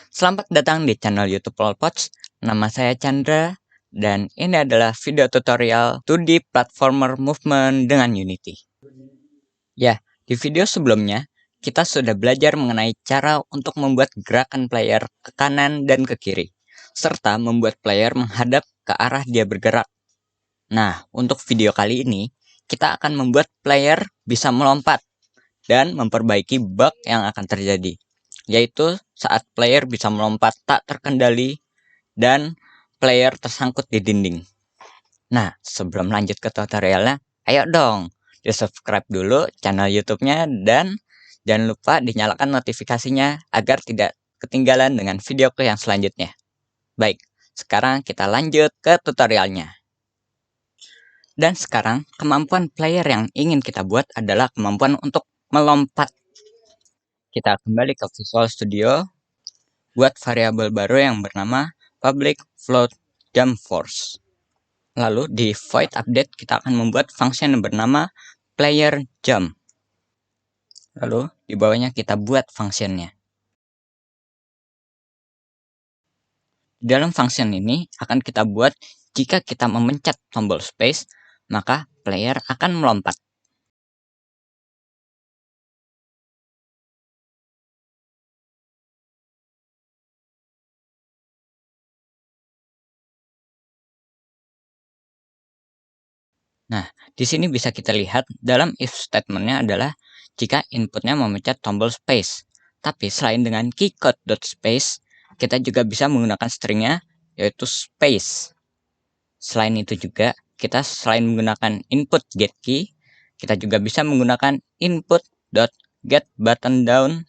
Selamat datang di channel YouTube Lolpots. Nama saya Chandra dan ini adalah video tutorial 2D platformer movement dengan Unity. Ya, di video sebelumnya kita sudah belajar mengenai cara untuk membuat gerakan player ke kanan dan ke kiri, serta membuat player menghadap ke arah dia bergerak. Nah, untuk video kali ini kita akan membuat player bisa melompat dan memperbaiki bug yang akan terjadi, yaitu saat player bisa melompat tak terkendali dan player tersangkut di dinding. Nah, sebelum lanjut ke tutorialnya, ayo dong di subscribe dulu channel YouTube-nya dan jangan lupa dinyalakan notifikasinya agar tidak ketinggalan dengan videoku yang selanjutnya. Baik, sekarang kita lanjut ke tutorialnya. Dan sekarang kemampuan player yang ingin kita buat adalah kemampuan untuk melompat. Kita kembali ke Visual Studio, buat variabel baru yang bernama public float jump force. Lalu di void update kita akan membuat function yang bernama player jump. Lalu di bawahnya kita buat functionnya. Di dalam function ini akan kita buat jika kita memencet tombol space, maka player akan melompat. Nah, di sini bisa kita lihat dalam if statementnya adalah jika inputnya memencet tombol space. Tapi selain dengan keycode.space, kita juga bisa menggunakan stringnya yaitu space. Selain itu juga, kita selain menggunakan input get key, kita juga bisa menggunakan input.getButtonDown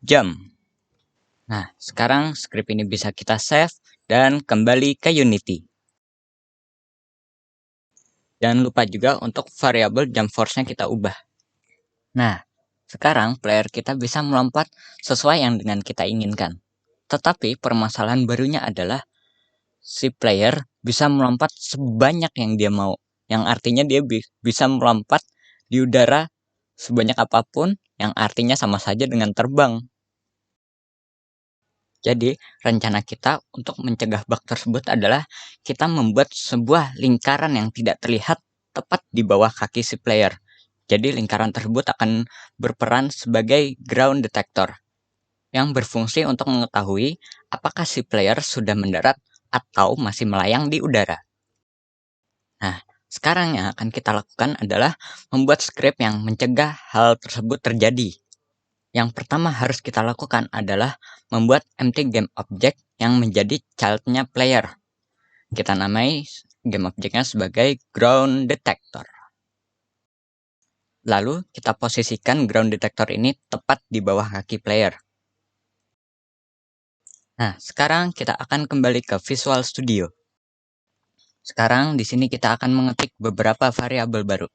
jump. Nah, sekarang script ini bisa kita save dan kembali ke Unity. Jangan lupa juga untuk variabel jump force-nya kita ubah. Nah, sekarang player kita bisa melompat sesuai yang dengan kita inginkan. Tetapi permasalahan barunya adalah si player bisa melompat sebanyak yang dia mau. Yang artinya dia bisa melompat di udara sebanyak apapun, yang artinya sama saja dengan terbang. Jadi, rencana kita untuk mencegah bug tersebut adalah kita membuat sebuah lingkaran yang tidak terlihat tepat di bawah kaki si player. Jadi, lingkaran tersebut akan berperan sebagai ground detector yang berfungsi untuk mengetahui apakah si player sudah mendarat atau masih melayang di udara. Nah, sekarang yang akan kita lakukan adalah membuat script yang mencegah hal tersebut terjadi. Yang pertama harus kita lakukan adalah membuat empty game object yang menjadi childnya player. Kita namai game objectnya sebagai ground detector. Lalu kita posisikan ground detector ini tepat di bawah kaki player. Nah, sekarang kita akan kembali ke Visual Studio. Sekarang di sini kita akan mengetik beberapa variabel baru.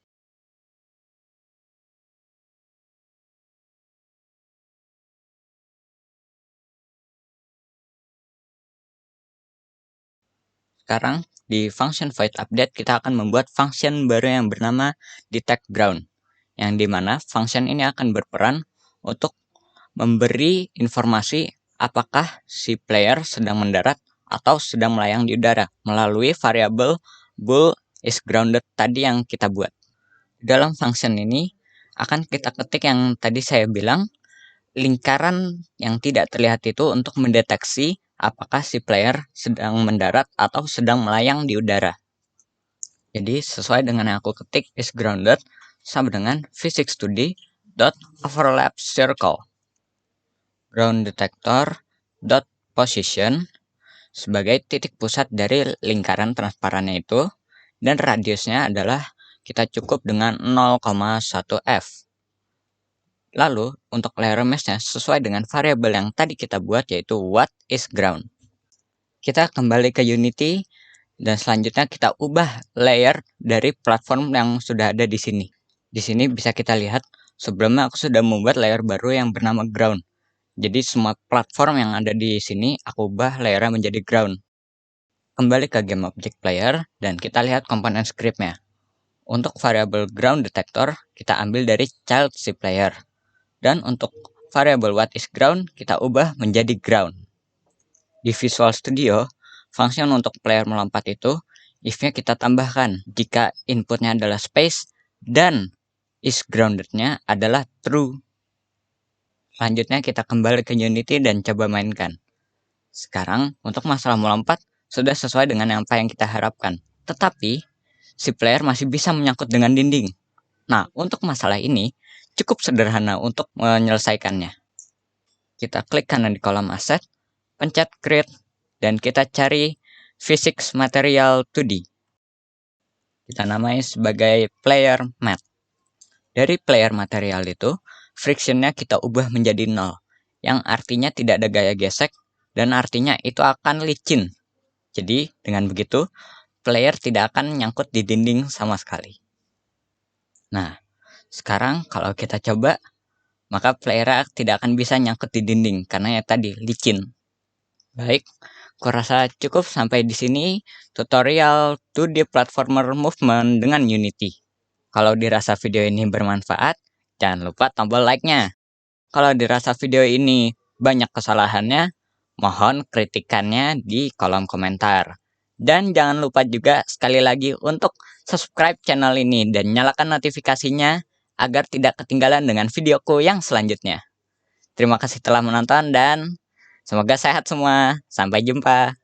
Sekarang di function void update kita akan membuat function baru yang bernama detect ground, yang dimana function ini akan berperan untuk memberi informasi apakah si player sedang mendarat atau sedang melayang di udara melalui variabel bool is grounded tadi yang kita buat. Dalam function ini akan kita ketik yang tadi saya bilang, lingkaran yang tidak terlihat itu untuk mendeteksi apakah si player sedang mendarat atau sedang melayang di udara. Jadi sesuai dengan yang aku ketik is grounded sama dengan physics2d dot overlap circle ground detector dot position sebagai titik pusat dari lingkaran transparannya itu, dan radiusnya adalah kita cukup dengan 0,1 f. Lalu untuk layer mesh-nya sesuai dengan variabel yang tadi kita buat yaitu what is ground. Kita kembali ke Unity dan selanjutnya kita ubah layer dari platform yang sudah ada di sini. Di sini bisa kita lihat sebelumnya aku sudah membuat layer baru yang bernama ground. Jadi semua platform yang ada di sini aku ubah layernya menjadi ground. Kembali ke game object player dan kita lihat komponen scriptnya. Untuk variabel ground detector kita ambil dari child si player. Dan untuk variabel what is ground kita ubah menjadi ground. Di Visual Studio, function untuk player melompat itu, if-nya kita tambahkan jika inputnya adalah space dan is grounded-nya adalah true. Selanjutnya kita kembali ke Unity dan coba mainkan. Sekarang untuk masalah melompat sudah sesuai dengan apa yang kita harapkan. Tetapi si player masih bisa menyangkut dengan dinding. Nah, untuk masalah ini cukup sederhana untuk menyelesaikannya. Kita klik kanan di kolom aset, pencet create, dan kita cari physics material 2D. Kita namai sebagai player mat. Dari player material itu, frictionnya kita ubah menjadi 0, yang artinya tidak ada gaya gesek, dan artinya itu akan licin. Jadi, dengan begitu, player tidak akan nyangkut di dinding sama sekali. Nah, sekarang kalau kita coba, maka player tidak akan bisa nyangkut di dinding, karena ya tadi, licin. Baik, kurasa cukup sampai di sini tutorial 2D platformer movement dengan Unity. Kalau dirasa video ini bermanfaat, jangan lupa tombol like-nya. Kalau dirasa video ini banyak kesalahannya, mohon kritikannya di kolom komentar. Dan jangan lupa juga sekali lagi untuk subscribe channel ini dan nyalakan notifikasinya agar tidak ketinggalan dengan videoku yang selanjutnya. Terima kasih telah menonton dan semoga sehat semua. Sampai jumpa.